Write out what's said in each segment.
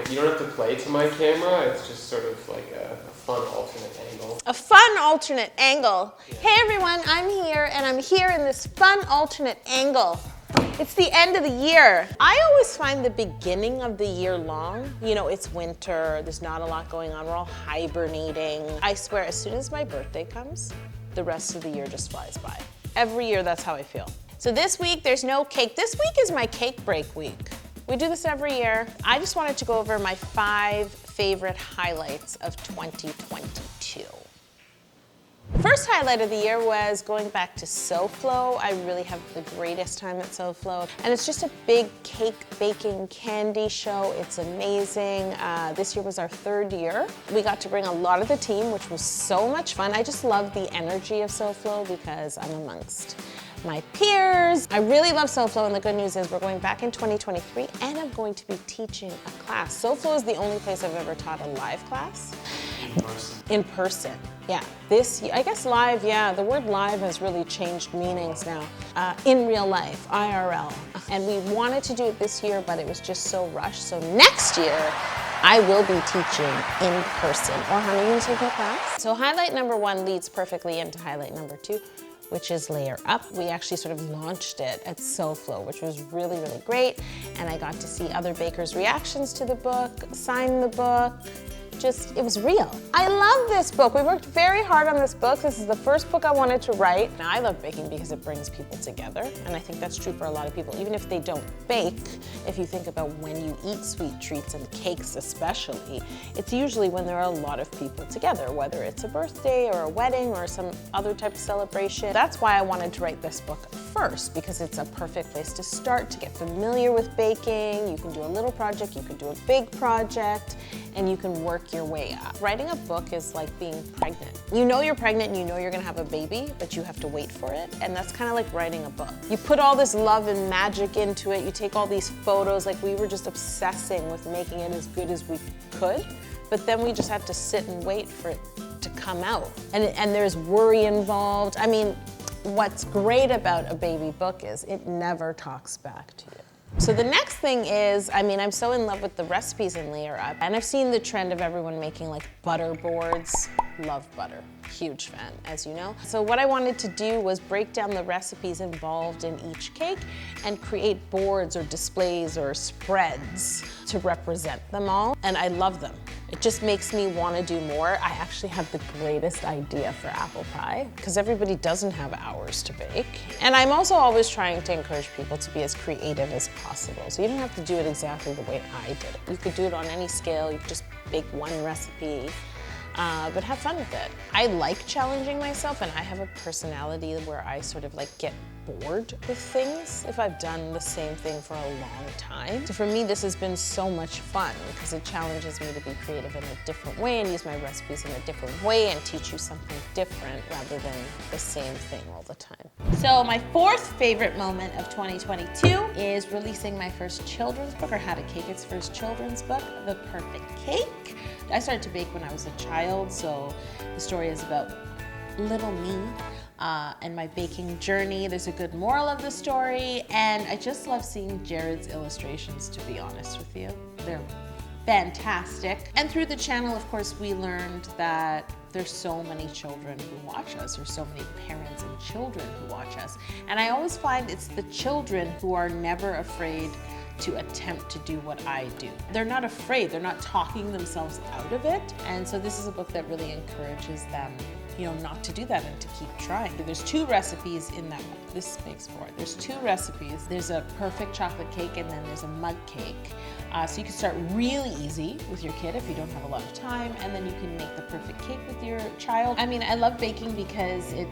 You don't have to play to my camera. It's just sort of like a fun alternate angle. A fun alternate angle. Yeah. Hey everyone, I'm here and I'm here in this fun alternate angle. It's the end of the year. I always find the beginning of the year long. You know, it's winter, there's not a lot going on, we're all hibernating. I swear, as soon as my birthday comes, the rest of the year just flies by. Every year, that's how I feel. So this week, there's no cake. This week is my cake break week. We do this every year. I just wanted to go over my 5 favorite highlights of 2022. First highlight of the year was going back to Soflo. I really have the greatest time at Soflo. And it's just a big cake baking candy show. It's amazing. This year was our 3rd year. We got to bring a lot of the team, which was so much fun. I just love the energy of Soflo because I'm amongst my peers. I really love Soflo, and the good news is we're going back in 2023 and I'm going to be teaching a class. Soflo is the only place I've ever taught a live class. In person. In person, yeah. I guess live, yeah, the word live has really changed meanings now. In real life, IRL. And we wanted to do it this year, but it was just so rushed. So next year, I will be teaching in person. Or honey, you gonna take my class? So highlight number 1 leads perfectly into highlight number 2, which is Layer Up. We actually sort of launched it at Soflo, which was really, really great. And I got to see other bakers' reactions to the book, sign the book. It was real. I love this book. We worked very hard on this book. This is the first book I wanted to write. Now, I love baking because it brings people together, and I think that's true for a lot of people. Even if they don't bake, if you think about when you eat sweet treats and cakes especially, it's usually when there are a lot of people together, whether it's a birthday or a wedding or some other type of celebration. That's why I wanted to write this book first, because it's a perfect place to start, to get familiar with baking. You can do a little project, you can do a big project, and you can work your way up. Writing a book is like being pregnant. You know you're pregnant and you know you're gonna have a baby, but you have to wait for it. And that's kind of like writing a book. You put all this love and magic into it. You take all these photos, like we were just obsessing with making it as good as we could. But then we just had to sit and wait for it to come out. And there's worry involved. I mean, what's great about a baby book is it never talks back to you. So the next thing is, I'm so in love with the recipes in Layer Up, and I've seen the trend of everyone making like butter boards. Love butter, huge fan, as you know. So what I wanted to do was break down the recipes involved in each cake and create boards or displays or spreads to represent them all, and I love them. It just makes me want to do more. I actually have the greatest idea for apple pie because everybody doesn't have hours to bake. And I'm also always trying to encourage people to be as creative as possible. So you don't have to do it exactly the way I did it. You could do it on any scale. You could just bake one recipe, but have fun with it. I like challenging myself, and I have a personality where I sort of like get bored with things if I've done the same thing for a long time. So for me, this has been so much fun because it challenges me to be creative in a different way and use my recipes in a different way and teach you something different rather than the same thing all the time. So my 4th favorite moment of 2022 is releasing my first children's book, or how to cake its first children's book, The Perfect Cake. I started to bake when I was a child, so the story is about little me and my baking journey. There's a good moral of the story, and I just love seeing Jared's illustrations, to be honest with you. They're fantastic. And through the channel, of course, we learned that there's so many children who watch us. There's so many parents and children who watch us. And I always find it's the children who are never afraid to attempt to do what I do. They're not afraid, they're not talking themselves out of it. And so this is a book that really encourages them, not to do that and to keep trying. There's 2 recipes in that book. This makes 4. There's 2 recipes. There's a perfect chocolate cake and then there's a mug cake. So you can start really easy with your kid if you don't have a lot of time, and then you can make the perfect cake with your child. I love baking because it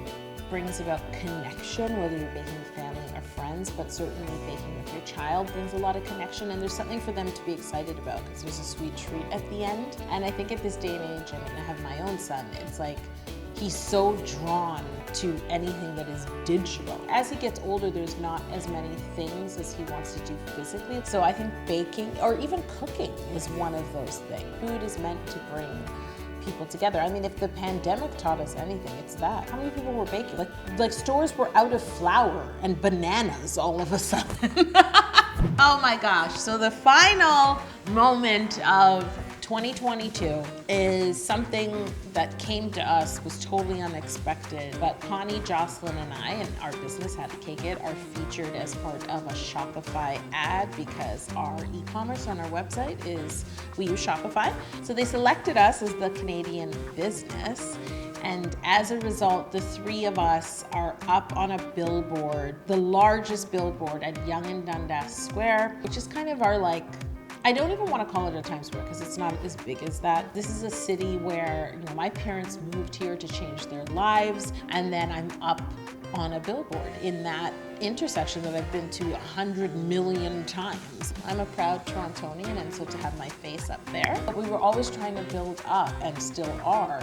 brings about connection, whether you're baking with family or friends, but certainly baking with your child brings a lot of connection, and there's something for them to be excited about because there's a sweet treat at the end. And I think at this day and age, I have my own son, it's like he's so drawn to anything that is digital. As he gets older, there's not as many things as he wants to do physically. So I think baking or even cooking is one of those things. Food is meant to bring people together. If the pandemic taught us anything, it's that. How many people were baking? Like stores were out of flour and bananas all of a sudden. Oh my gosh. So the final moment of 2022 is something that came to us, was totally unexpected, but Connie, Jocelyn, and I, and our business, HTCI-ed, are featured as part of a Shopify ad because our e-commerce on our website we use Shopify. So they selected us as the Canadian business. And as a result, the three of us are up on a billboard, the largest billboard at Yonge and Dundas Square, which is kind of our I don't even want to call it a Times Square because it's not as big as that. This is a city where, my parents moved here to change their lives, and then I'm up on a billboard in that intersection that I've been to 100 million times. I'm a proud Torontonian, and so to have my face up there. But we were always trying to build up, and still are,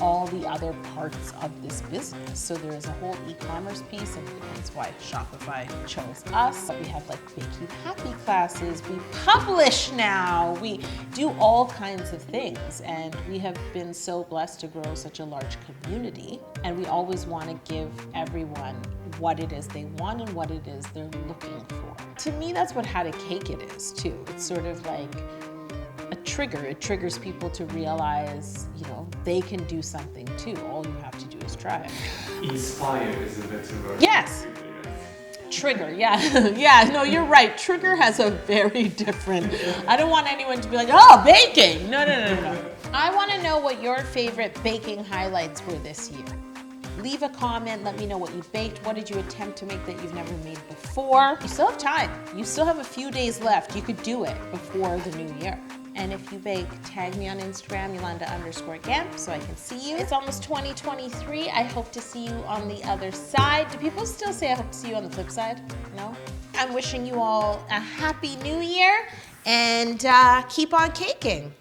all the other parts of this business. So there is a whole e-commerce piece, and that's why Shopify chose us. We have Make You Happy classes, we publish now, we do all kinds of things, and we have been so blessed to grow such a large community, and we always want to give everyone what it is they want and what it is they're looking for. To me, that's what HTCI-ed is too. It's sort of like a trigger. It triggers people to realize, they can do something too. All you have to do is try. Inspire is a better word. Yes. Trigger, yeah. Yeah, no, you're right. Trigger has a very different, I don't want anyone to be like, oh, baking. No. I want to know what your favorite baking highlights were this year. Leave a comment, let me know what you baked. What did you attempt to make that you've never made before? You still have time. You still have a few days left. You could do it before the new year. And if you bake, tag me on Instagram, Yolanda_Gampp, so I can see you. It's almost 2023. I hope to see you on the other side. Do people still say I hope to see you on the flip side? No? I'm wishing you all a happy new year, and keep on caking.